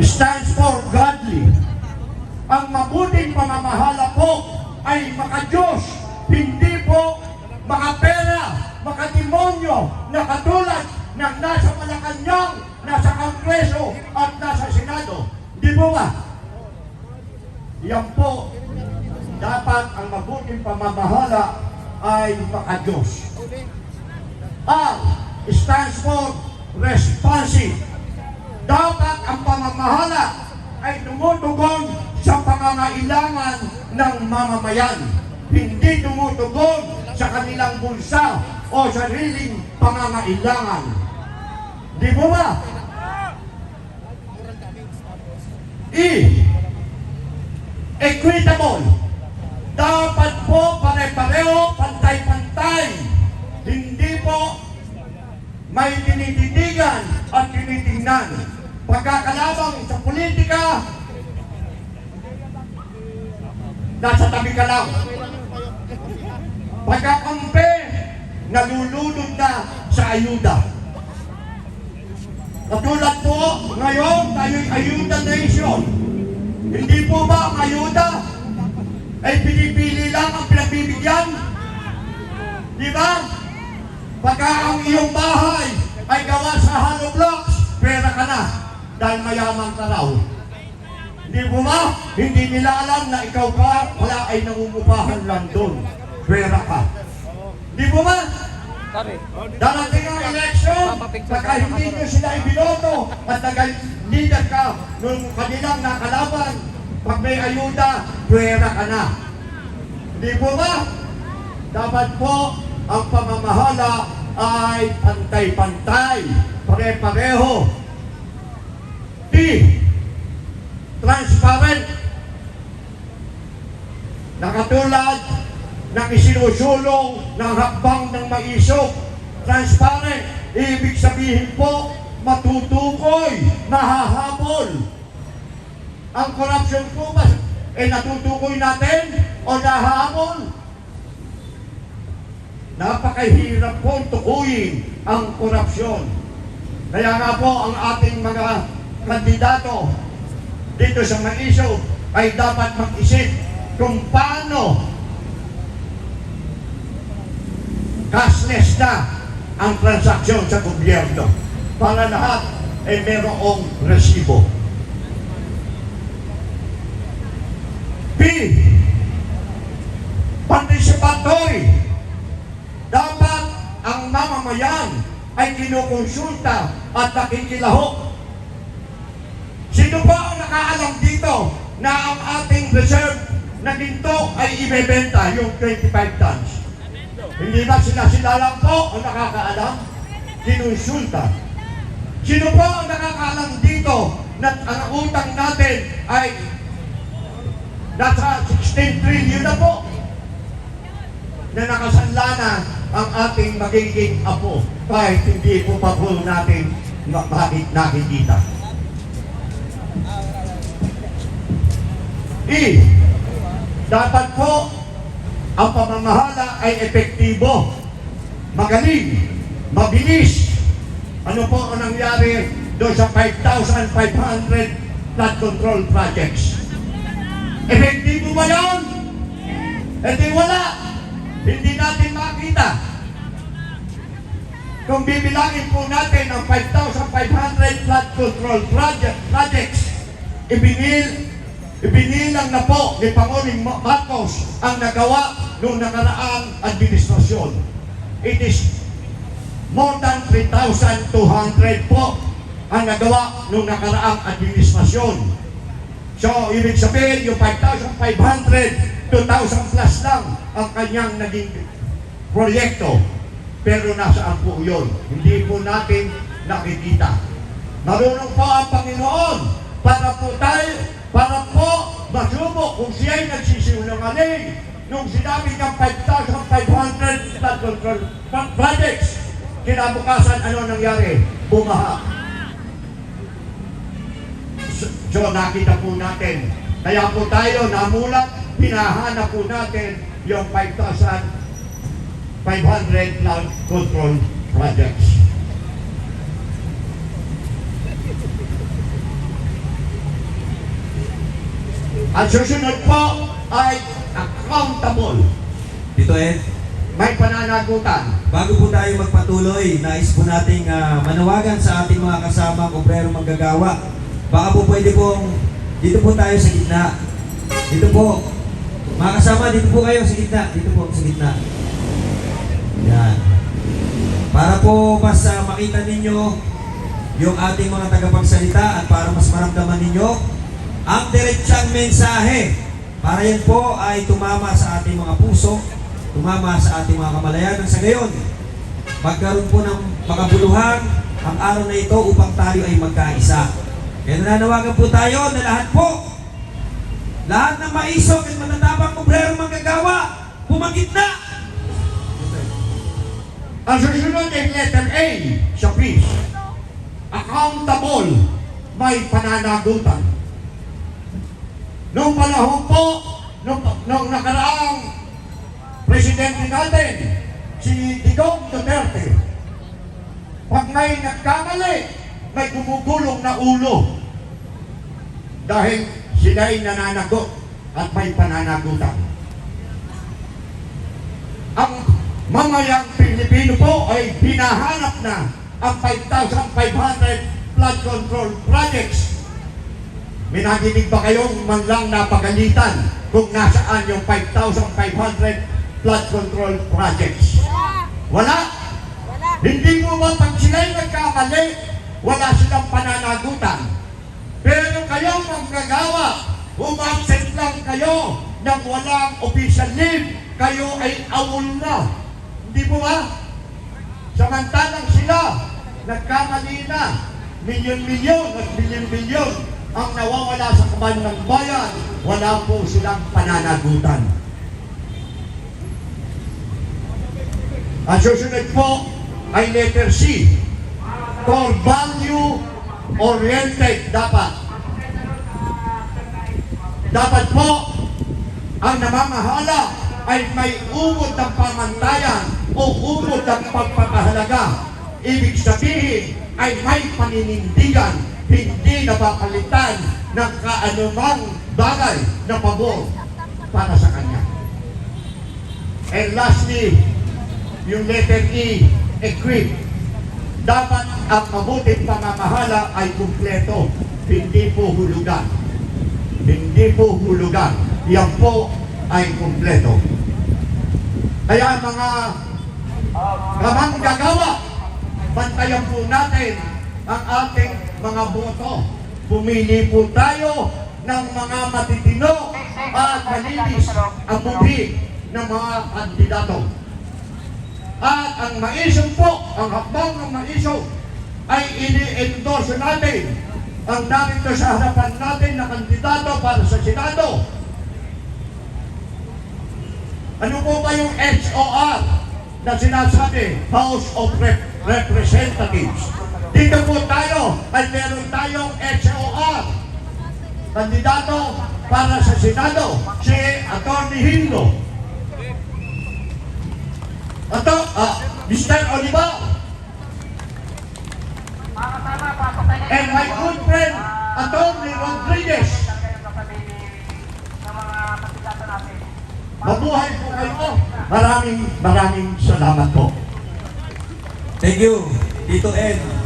stands for godly. Ang mabuting pamamahala po ay makadiyos, hindi po makapera, makademonyo na katulad ng nasa Malacanang, nasa Kongreso at nasa Senado. Di po ba? Yan po, dapat ang mabuting pamamahala ay makadiyos. R stands for responsive. Dapat ang pamamahala ay tumutugon sa pangangailangan ng mamamayan. Hindi tumutugon sa kanilang bulsa o sariling pangangailangan. Di mo ba? E, equitable. Dapat po pare-pareho, pantay-pantay. Hindi po may tinititigan at tinitingnan. Pagkakalabang sa politika, nasa tabi ka lang. Pagkakampi, nalulunod na sa ayuda. Katulad po, ngayon tayo'y ayuda nation. Hindi po ba ang ayuda ay pinipili lang ang pinagbibigyan? Di ba? Pagka ang iyong bahay ay gawa sa hollow blocks, pera ka na dahil mayaman ka raw. Hindi po ba? Hindi nila alam na ikaw ka, wala ay nangungupahan lang doon. Pera ka. Hindi po ba? Darating ang eleksyon, pagka hindi nyo sila ibinoto at nag-leader ka nung kanilang nakalaban, pag may ayuda, pera ka na. Hindi po ba? Dapat po ang pamamahala ay pantay-pantay, pare-pareho. T, transparent. Nakatulad ng isinusulong ng hakbang ng maisog. Transparent, ibig sabihin po, matutukoy, mahahabol. Ang corruption po ba, natutukoy natin o nahahabol? Napakahirap po tukuyin ang korupsyon. Kaya nga po ang ating mga kandidato dito sa Maisog ay dapat mag-isip kung paano cashless na ang transaksyon sa gobyerno para lahat ay merong resibo. B, participatory. Dapat ang mamamayan ay kinukonsulta at nakikilahok. Sino ba ang nakaalam dito na ang ating reserve na ginto ay ibebenta yung 25 tons? Hindi ba sila lang po ang nakakaalam? Kinonsulta. Sino po ang nakakaalam dito na ang utang natin ay nasa 16 trillion na po? Na nakasanla na ang ating magiging apo kahit hindi po pa po natin nakikita. E, dapat po ang pamamahala ay epektibo, magaling, mabilis. Ano po ang nangyari doon sa 5,500 flood control projects? Epektibo ba yun? Hindi wala. Hindi natin makita. Kung bibilangin po natin ang 5,500 flood control projects, ibinilang na po ni Pangulong Marcos ang nagawa noong nakaraang administrasyon. It is more than 3,200 po ang nagawa noong nakaraang administrasyon. So, ibig sabihin, yung 5,500, 2,000 plus lang ang kanyang naging proyekto. Pero nasaan po yun? Hindi po natin nakikita. Marunong po ang Panginoon para po masubok kung siya'y nagsisinungaling nung sinabi niyang 5,500 flood control projects. Kinabukasan, ano nangyari? Bumaha. So, nakita po natin. Kaya po tayo namulat, pinahanap po natin yung 5,500 flood control projects. Ang susunod po ay accountable. Tito Ed, May pananagutan. bago po tayo magpatuloy, nais po nating manawagan sa ating mga kasamang obrero manggagawa. Baka po pwede pong, dito po tayo sa gitna. Dito po, mga kasama, dito po kayo sa gitna. Dito po sa gitna. Yan. Para po mas makita ninyo yung ating mga tagapagsalita at para mas maramdaman ninyo ang diretsang mensahe. Para yan po ay tumama sa ating mga puso, tumama sa ating mga kamalayan. Nang sa gayon, magkaroon po ng makabuluhan ang araw na ito upang tayo ay magkaisa. Kaya nananawagan po tayo na lahat ng maisog at matatapang obrero manggagawa, pumagitna! Ang susunod ay letter A sa peace. Accountable. May pananagutan. Noong panahon po, noong nakaraang presidente natin, si Digong Duterte, pag may nagkamali, may gumugulong na ulo. Dahil sila'y nananagot at may pananagutan. Ang mamayang Pilipino po ay binahanap na ang 5,500 flood control projects. May naginig ba kayong man lang napagalitan kung nasaan yung 5,500 flood control projects? Wala? Hindi mo ba pag sila'y nagkamali, wala silang pananagutan? Pero kayong manggagawa, umabsent lang kayo nang walang official leave, kayo ay awol na. Hindi po ba? Samantalang sila, nagkamali na, milyon-milyon at bilyon-bilyon ang nawawala sa kaban ng bayan, wala po silang pananagutan. Ang susunod po ay letter C. Core value oriented dapat. Dapat po ang namamahala ay may umod ng pamantayan o umod ng pagpapahalaga. Ibig sabihin ay may paninindigan, hindi napapalitan ng kaanumang bagay na pabor para sa kanya. And lastly, yung letter E, equip. Dapat ang mabuting pamamahala ay kumpleto, hindi po hulugan. Hindi po hulugan. Yan po ay kumpleto. Kaya mga kamanggagawa, bantayan po natin ang ating mga boto. Pumili po tayo ng mga matitino at malinis ang buti ng mga kandidato. At ang maisog po, ang hakbang ng maisog ay ini-endorse natin ang narito sa harapan natin na kandidato para sa Senado. Ano po ba yung HOR na sinasabi? House of Representatives. Dito po tayo ay meron tayong HOR. Kandidato para sa Senado, si Atty. Hindo. Ito, Mr. Oliver. And my good friend, Atty. Rodriguez. Mabuhay po kayo. Maraming salamat po. thank you, Tito Ed.